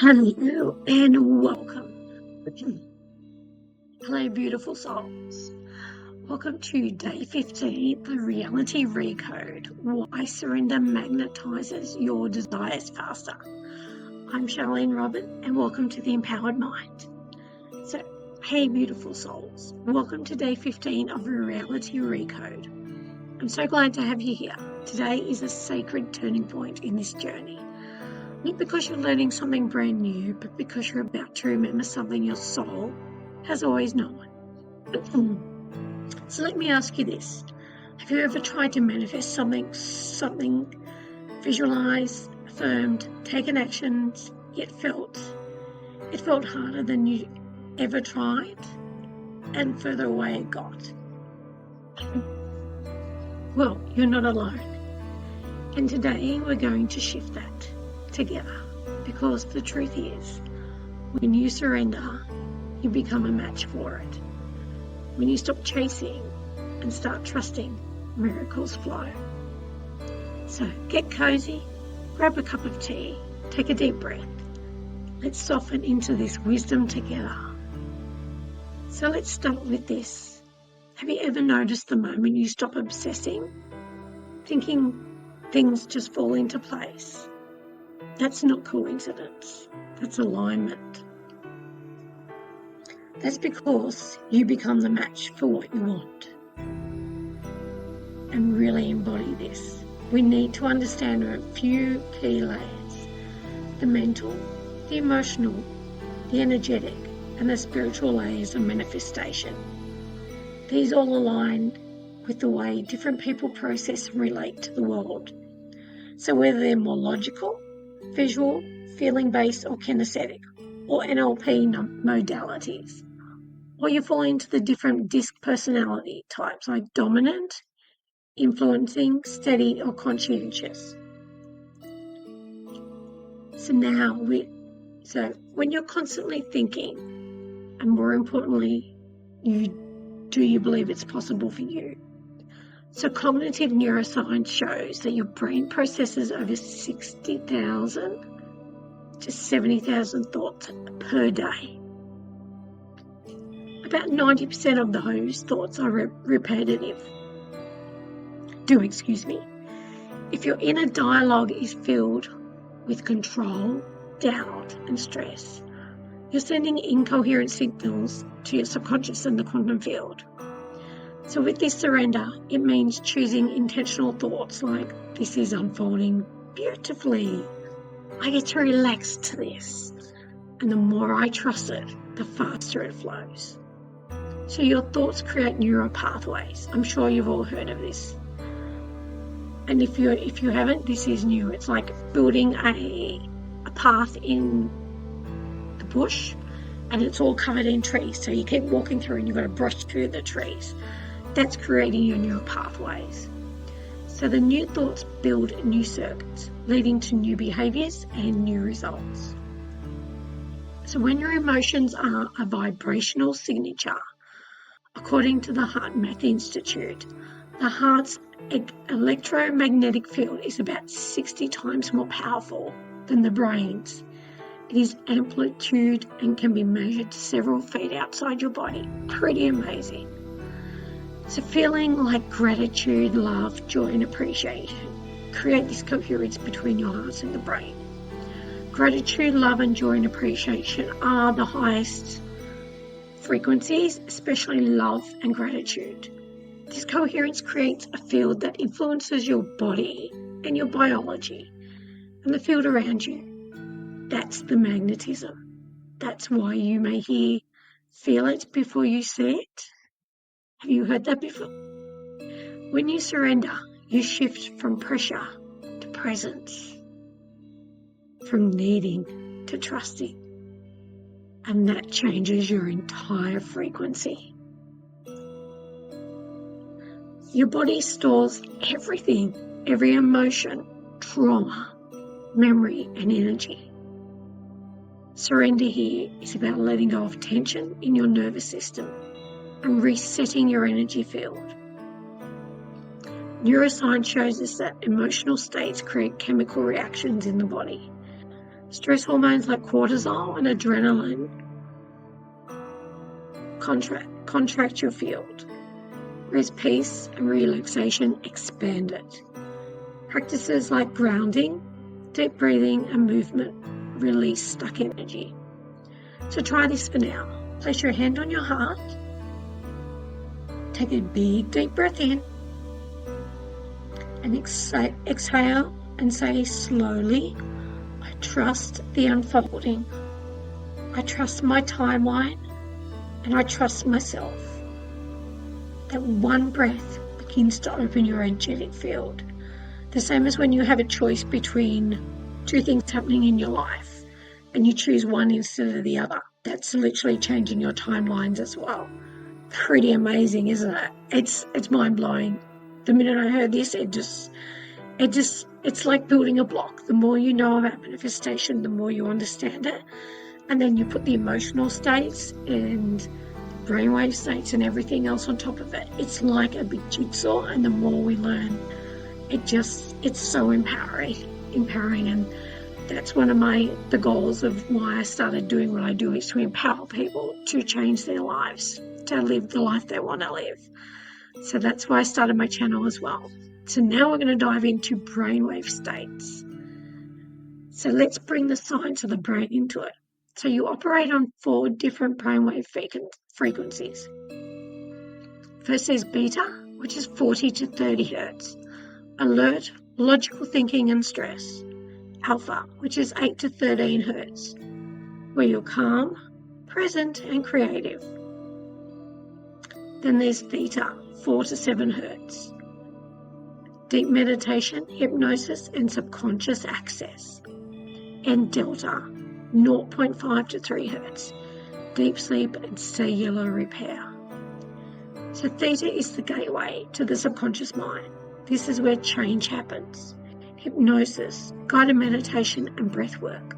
Hello and welcome. Hello, beautiful souls. Welcome to day 15, the reality recode. Why surrender magnetizes your desires faster. I'm Charlene Robin, and welcome to the Empowered Mind. So, hey, beautiful souls. Welcome to day 15 of the reality recode. I'm so glad to have you here. Today is a sacred turning point in this journey. Not because you're learning something brand new, but because you're about to remember something your soul has always known. So let me ask you this. Have you ever tried to manifest something, visualized, affirmed, taken actions, yet it felt harder than you ever tried and further away it got? Well, you're not alone. And today we're going to shift that together, because the truth is, when you surrender, you become a match for it. When you stop chasing and start trusting, miracles flow. So get cozy, grab a cup of tea, take a deep breath. Let's soften into this wisdom together. So let's start with this. Have you ever noticed the moment you stop obsessing, thinking things just fall into place? That's not coincidence, that's alignment. That's because you become the match for what you want. And really embody this. We need to understand a few key layers: the mental, the emotional, the energetic, and the spiritual layers of manifestation. These all align with the way different people process and relate to the world. So whether they're more logical, visual, feeling-based, or kinesthetic, or NLP modalities, or you fall into the different DISC personality types like dominant, influencing, steady, or conscientious. So when you're constantly thinking, and more importantly, do you believe it's possible for you? So cognitive neuroscience shows that your brain processes over 60,000 to 70,000 thoughts per day. About 90% of those thoughts are repetitive. If your inner dialogue is filled with control, doubt, and stress, you're sending incoherent signals to your subconscious and the quantum field. So with this surrender, it means choosing intentional thoughts like, this is unfolding beautifully. I get to relax to this. And the more I trust it, the faster it flows. So your thoughts create neural pathways. I'm sure you've all heard of this. And if you haven't, this is new. It's like building a path in the bush, and it's all covered in trees. So you keep walking through and you've got to brush through the trees. That's creating your neural pathways. So the new thoughts build new circuits, leading to new behaviors and new results. So when your emotions are a vibrational signature, according to the Heart Math Institute, the heart's electromagnetic field is about 60 times more powerful than the brain's. It is amplitude and can be measured several feet outside your body. Pretty amazing. So feeling like gratitude, love, joy, and appreciation create this coherence between your heart and the brain. Gratitude, love, and joy and appreciation are the highest frequencies, especially love and gratitude. This coherence creates a field that influences your body and your biology and the field around you. That's the magnetism. That's why you may feel it before you see it. Have you heard that before? When you surrender, you shift from pressure to presence, from needing to trusting, and that changes your entire frequency. Your body stores everything, every emotion, trauma, memory, and energy. Surrender here is about letting go of tension in your nervous system and resetting your energy field. Neuroscience shows us that emotional states create chemical reactions in the body. Stress hormones like cortisol and adrenaline contract your field, whereas peace and relaxation expand it. Practices like grounding, deep breathing and movement release stuck energy. So try this for now. Place your hand on your heart. Take a big deep breath in and exhale and say slowly, I trust the unfolding. I trust my timeline and I trust myself. That one breath begins to open your energetic field. The same as when you have a choice between two things happening in your life and you choose one instead of the other. That's literally changing your timelines as well. Pretty amazing, isn't it? It's mind-blowing. The minute I heard this, it's like building a block. The more you know about manifestation, the more you understand it. And then you put the emotional states and brainwave states and everything else on top of it. It's like a big jigsaw, and the more we learn, it's so empowering, and that's one of the goals of why I started doing what I do, is to empower people to change their lives, to live the life they want to live. So that's why I started my channel as well. So now we're going to dive into brainwave states. So let's bring the science of the brain into it. So you operate on 4 different brainwave frequencies. First is beta, which is 40 to 30 hertz. Alert, logical thinking and stress. Alpha, which is 8 to 13 hertz, where you're calm, present and creative. Then there's theta, 4 to 7 hertz. Deep meditation, hypnosis and subconscious access. And delta, 0.5 to 3 hertz, deep sleep and cellular repair. So theta is the gateway to the subconscious mind. This is where change happens. Hypnosis, guided meditation and breath work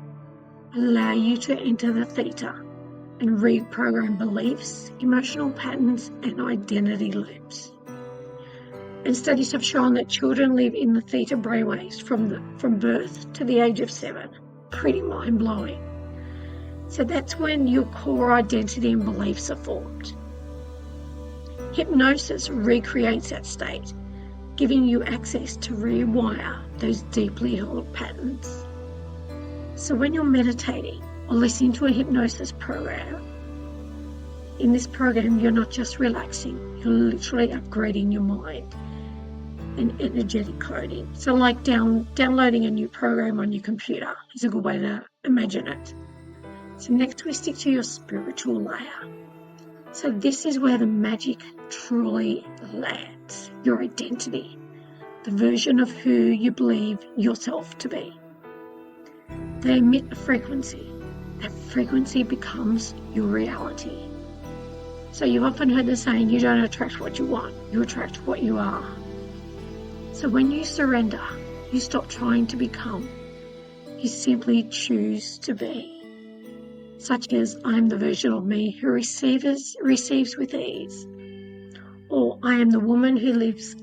allow you to enter the theta and reprogram beliefs, emotional patterns and identity loops. And studies have shown that children live in the theta brainwaves from birth to the age of 7. Pretty mind-blowing. So that's when your core identity and beliefs are formed. Hypnosis recreates that state, giving you access to rewire those deeply held patterns. So when you're meditating or listening to a hypnosis program, in this program you're not just relaxing, you're literally upgrading your mind and energetic coding. So like downloading a new program on your computer is a good way to imagine it. So next we stick to your spiritual layer. So this is where the magic truly lands, your identity, the version of who you believe yourself to be. They emit a frequency. That frequency becomes your reality. So you've often heard the saying, you don't attract what you want, you attract what you are. So when you surrender, you stop trying to become. You simply choose to be. Such as, I am the version of me who receives with ease. Or, I am the woman who lives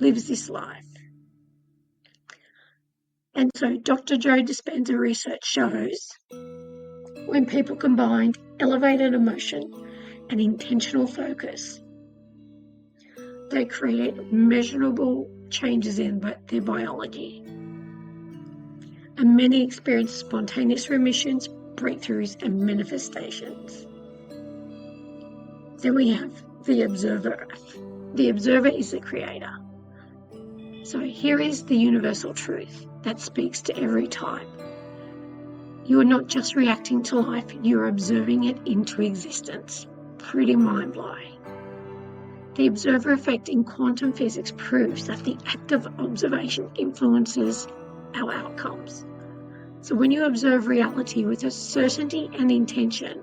this life. And so Dr. Joe Dispenza research shows when people combine elevated emotion and intentional focus, they create measurable changes in their biology. And many experience spontaneous remissions, breakthroughs, and manifestations. Then we have the observer. The observer is the creator. So here is the universal truth that speaks to every type. You are not just reacting to life, you're observing it into existence. Pretty mind-blowing. The observer effect in quantum physics proves that the act of observation influences our outcomes. So when you observe reality with a certainty and intention,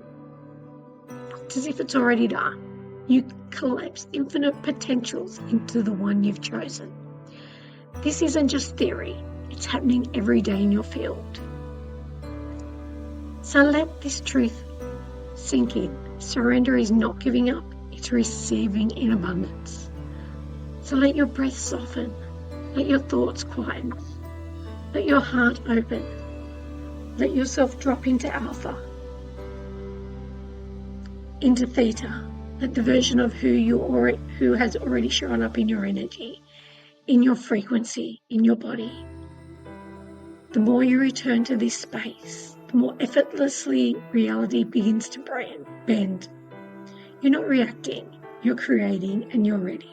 not as if it's already done, you collapse infinite potentials into the one you've chosen. This isn't just theory, it's happening every day in your field. So let this truth sink in. Surrender is not giving up, it's receiving in abundance. So let your breath soften, let your thoughts quieten. Let your heart open. Let yourself drop into alpha, into theta. Let the version of who has already shown up in your energy, in your frequency, in your body. The more you return to this space, the more effortlessly reality begins to bend. You're not reacting, you're creating, and you're ready.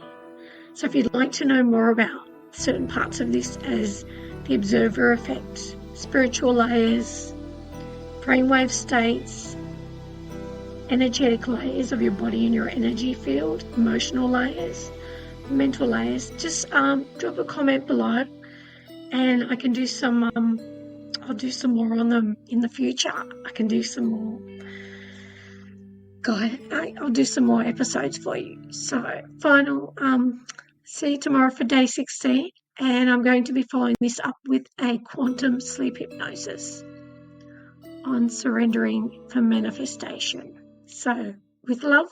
So if you'd like to know more about certain parts of this, as the observer effect, spiritual layers, brainwave states, energetic layers of your body and your energy field, emotional layers, mental layers, just drop a comment below, and I can do some I'll do some more on them in the future. I can do some more I'll do some more episodes for you. So see you tomorrow for day 16, and I'm going to be following this up with a quantum sleep hypnosis on surrendering for manifestation. So with love.